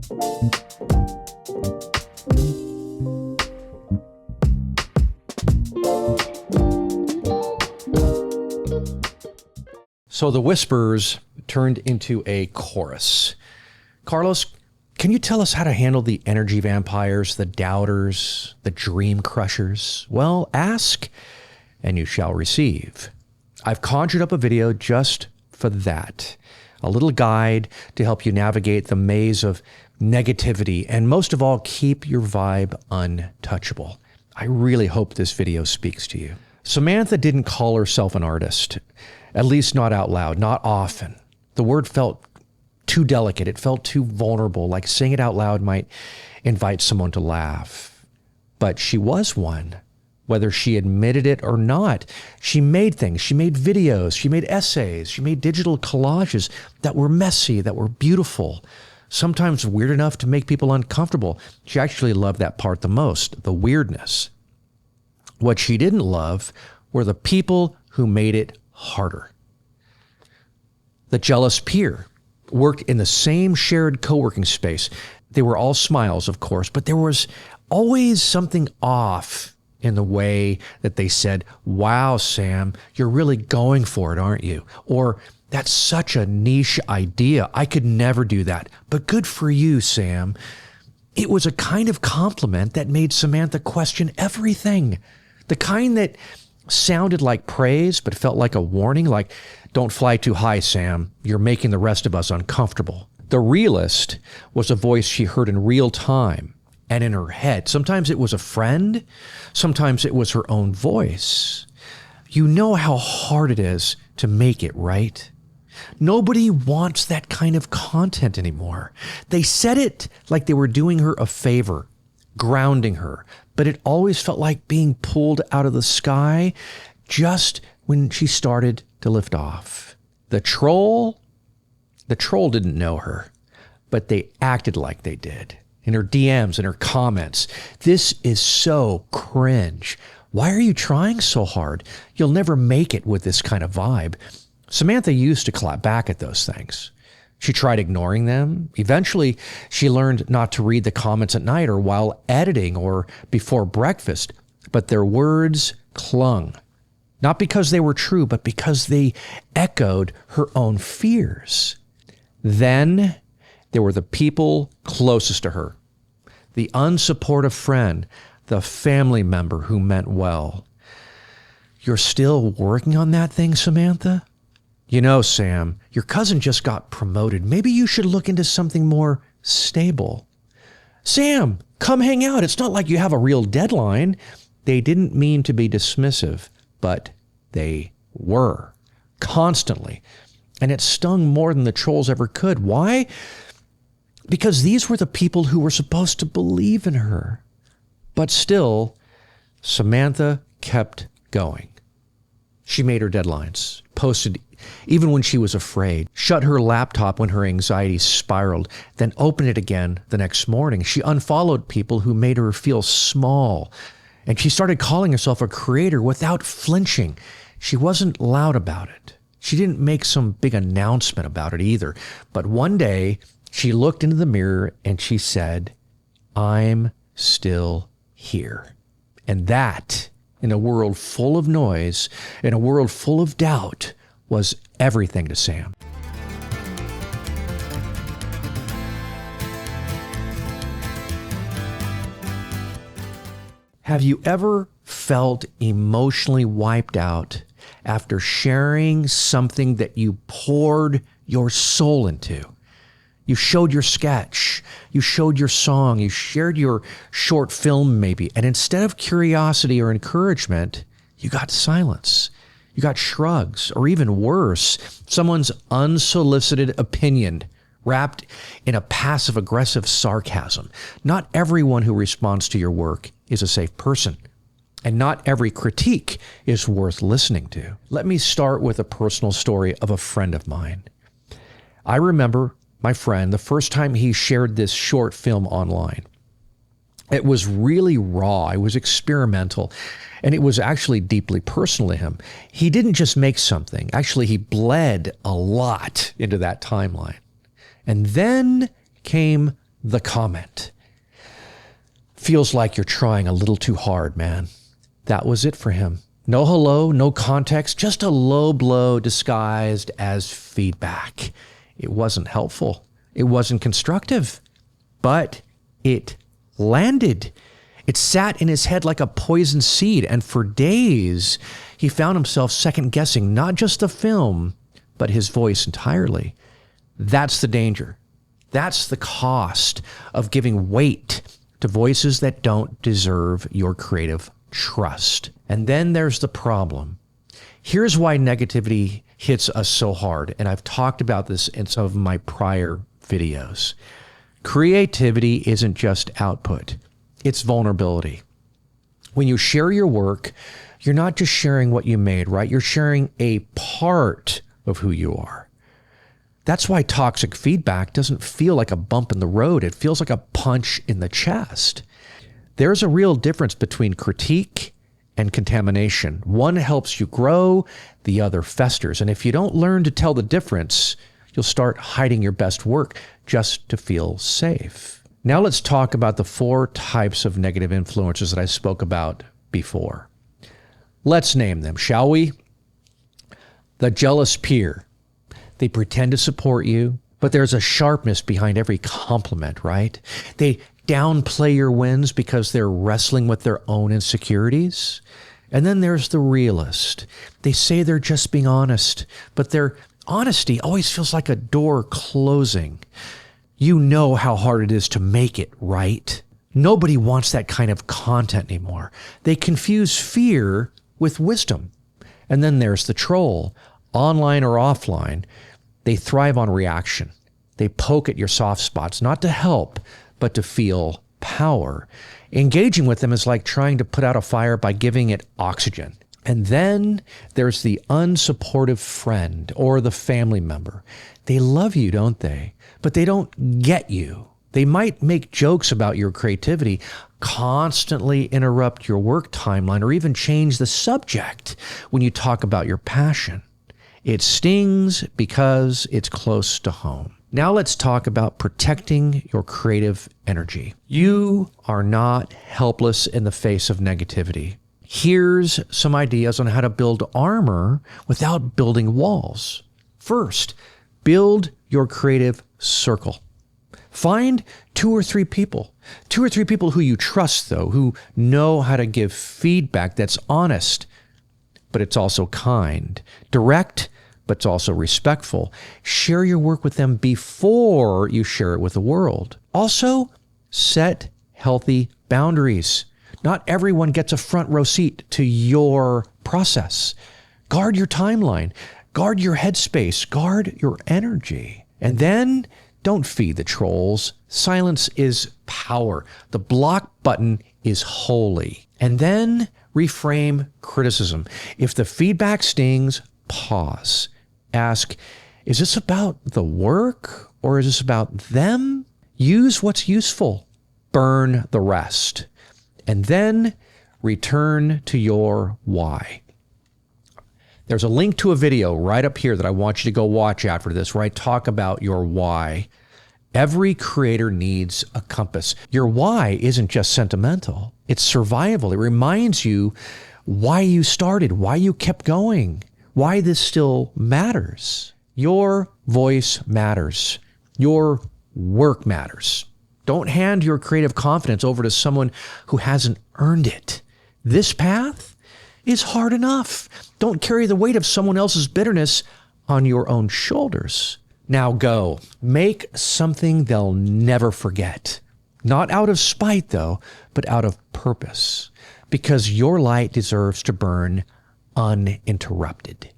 So the whispers turned into a chorus. Carlos, can you tell us how to handle the energy vampires, the doubters, the dream crushers? Well, ask and you shall receive. I've conjured up a video just for that. A little guide to help you navigate the maze of negativity and most of all, keep your vibe untouchable. I really hope this video speaks to you. Samantha didn't call herself an artist, at least not out loud, not often. The word felt too delicate. It felt too vulnerable, like saying it out loud might invite someone to laugh. But she was one, whether she admitted it or not. She made things, she made videos, she made essays, she made digital collages that were messy, that were beautiful, sometimes weird enough to make people uncomfortable. She actually loved that part the most, the weirdness. What she didn't love were the people who made it harder. The jealous peer worked in the same shared co-working space. They were all smiles, of course, but there was always something off in the way that they said, "Wow, Sam, you're really going for it, aren't you?" Or, "That's such a niche idea. I could never do that, but good for you, Sam." It was a kind of compliment that made Samantha question everything. The kind that sounded like praise, but felt like a warning, like, "Don't fly too high, Sam. You're making the rest of us uncomfortable." The realist was a voice she heard in real time and in her head. Sometimes it was a friend. Sometimes it was her own voice. You know how hard it is to make it, right? Nobody wants that kind of content anymore. They said it like they were doing her a favor, grounding her, but it always felt like being pulled out of the sky just when she started to lift off. The troll didn't know her, but they acted like they did. In her DMs and her comments, "This is so cringe. Why are you trying so hard? You'll never make it with this kind of vibe." Samantha used to clap back at those things. She tried ignoring them. Eventually, she learned not to read the comments at night or while editing or before breakfast, but their words clung. Not because they were true, but because they echoed her own fears. Then there were the people closest to her, the unsupportive friend, the family member who meant well. "You're still working on that thing, Samantha? You know, Sam, your cousin just got promoted. Maybe you should look into something more stable." "Sam, come hang out. It's not like you have a real deadline." They didn't mean to be dismissive, but they were, constantly. And it stung more than the trolls ever could. Why? Because these were the people who were supposed to believe in her. But still, Samantha kept going. She made her deadlines, posted even when she was afraid, shut her laptop when her anxiety spiraled, then opened it again the next morning. She unfollowed people who made her feel small, and she started calling herself a creator without flinching. She wasn't loud about it. She didn't make some big announcement about it either. But one day, she looked into the mirror and she said, "I'm still here." And that, in a world full of noise, in a world full of doubt, was everything to Sam. Have you ever felt emotionally wiped out after sharing something that you poured your soul into? You showed your sketch, you showed your song, you shared your short film maybe, and instead of curiosity or encouragement, you got silence. You got shrugs, or even worse, someone's unsolicited opinion wrapped in a passive-aggressive sarcasm. Not everyone who responds to your work is a safe person, and not every critique is worth listening to. Let me start with a personal story of a friend of mine. I remember my friend, the first time he shared this short film online. It was really raw, it was experimental, and it was actually deeply personal to him. He didn't just make something, actually he bled a lot into that timeline. And then came the comment. Feels like you're trying a little too hard, man. That was it for him. No hello, no context, just a low blow disguised as feedback. It wasn't helpful. It wasn't constructive, but it landed. It sat in his head like a poison seed, and for days, he found himself second-guessing not just the film, but his voice entirely. That's the danger. That's the cost of giving weight to voices that don't deserve your creative trust. And then there's the problem. Here's why negativity hits us so hard, and I've talked about this in some of my prior videos. Creativity isn't just output, it's vulnerability. When you share your work, you're not just sharing what you made, right? You're sharing a part of who you are. That's why toxic feedback doesn't feel like a bump in the road. It feels like a punch in the chest. There's a real difference between critique and contamination. One helps you grow, the other festers. And if you don't learn to tell the difference, you'll start hiding your best work just to feel safe. Now let's talk about the 4 types of negative influences that I spoke about before. Let's name them, shall we? The jealous peer. They pretend to support you, but there's a sharpness behind every compliment, right? They downplay your wins because they're wrestling with their own insecurities. And then there's the realist. They say they're just being honest, but their honesty always feels like a door closing. You know how hard it is to make it right. Nobody wants that kind of content anymore. They confuse fear with wisdom. And then there's the troll, online or offline. They thrive on reaction. They poke at your soft spots, not to help, but to feel power. Engaging with them is like trying to put out a fire by giving it oxygen. And then there's the unsupportive friend or the family member. They love you, don't they? But they don't get you. They might make jokes about your creativity, constantly interrupt your work timeline, or even change the subject when you talk about your passion. It stings because it's close to home. Now let's talk about protecting your creative energy. You are not helpless in the face of negativity. Here's some ideas on how to build armor without building walls. First, build your creative circle. Find 2 or 3 people. 2 or 3 people who you trust, though, who know how to give feedback that's honest, but it's also kind. Direct, but it's also respectful. Share your work with them before you share it with the world. Also, set healthy boundaries. Not everyone gets a front row seat to your process. Guard your timeline. Guard your headspace. Guard your energy. And then don't feed the trolls. Silence is power. The block button is holy. And then reframe criticism. If the feedback stings, pause. Ask, is this about the work or is this about them? Use what's useful. Burn the rest. And then return to your why. There's a link to a video right up here that I want you to go watch after this, where I talk about your why. Every creator needs a compass. Your why isn't just sentimental. It's survival. It reminds you why you started, why you kept going, why this still matters. Your voice matters. Your work matters. Don't hand your creative confidence over to someone who hasn't earned it. This path is hard enough. Don't carry the weight of someone else's bitterness on your own shoulders. Now go. Make something they'll never forget. Not out of spite, though, but out of purpose. Because your light deserves to burn uninterrupted.